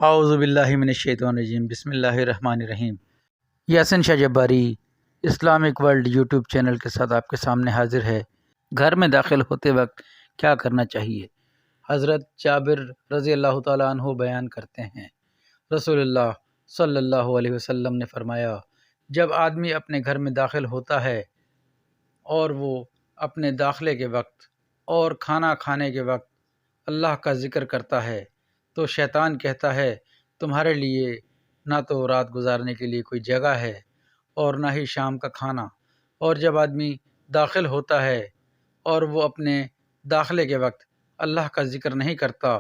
اعوذ باللہ من الشیطان الرجیم، بسم اللہ الرحمن الرحیم۔ یاسین شاہ Jabbari Islamic world YouTube channel کے ساتھ آپ کے سامنے حاضر ہے۔ گھر میں داخل ہوتے وقت کیا کرنا چاہیے؟ حضرت جابر رضی اللہ تعالیٰ عنہ بیان کرتے ہیں، رسول اللہ صلی اللہ علیہ وسلم نے فرمایا، جب آدمی اپنے گھر میں داخل ہوتا ہے اور وہ اپنے داخلے کے وقت اور کھانا کھانے کے وقت اللہ کا ذکر کرتا ہے تو شیطان کہتا ہے تمہارے لیے نہ تو رات گزارنے کے لیے کوئی جگہ ہے اور نہ ہی شام کا کھانا۔ اور جب آدمی داخل ہوتا ہے اور وہ اپنے داخلے کے وقت اللہ کا ذکر نہیں کرتا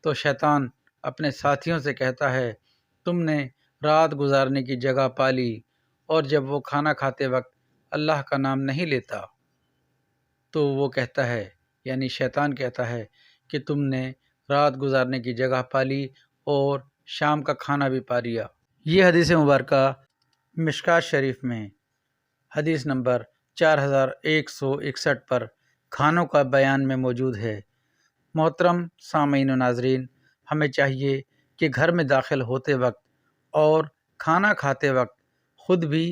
تو شیطان اپنے ساتھیوں سے کہتا ہے تم نے رات گزارنے کی جگہ پالی، اور جب وہ کھانا کھاتے وقت اللہ کا نام نہیں لیتا تو وہ کہتا ہے، یعنی شیطان کہتا ہے کہ تم نے رات گزارنے کی جگہ پالی اور شام کا کھانا بھی پا لیا۔ یہ حدیث مبارکہ مشکوٰۃ شریف میں حدیث نمبر 4161 پر کھانوں کا بیان میں موجود ہے۔ محترم سامعین و ناظرین، ہمیں چاہیے کہ گھر میں داخل ہوتے وقت اور کھانا کھاتے وقت خود بھی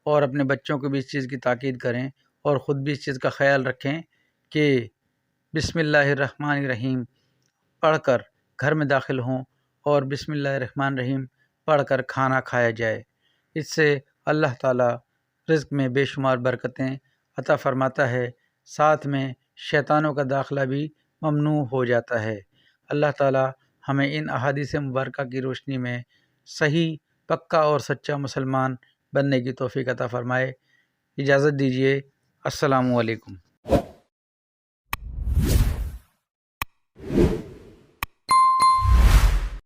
اور اپنے بچوں کو بھی اس چیز کی تاکید کریں اور خود بھی اس چیز کا خیال رکھیں کہ بسم اللہ الرحمن الرحیم پڑھ کر گھر میں داخل ہوں اور بسم اللہ الرحمن الرحیم پڑھ کر کھانا کھایا جائے۔ اس سے اللہ تعالیٰ رزق میں بے شمار برکتیں عطا فرماتا ہے، ساتھ میں شیطانوں کا داخلہ بھی ممنوع ہو جاتا ہے۔ اللہ تعالیٰ ہمیں ان احادیث مبارکہ کی روشنی میں صحیح، پکا اور سچا مسلمان بننے کی توفیق عطا فرمائے۔ اجازت دیجیے، السلام علیکم۔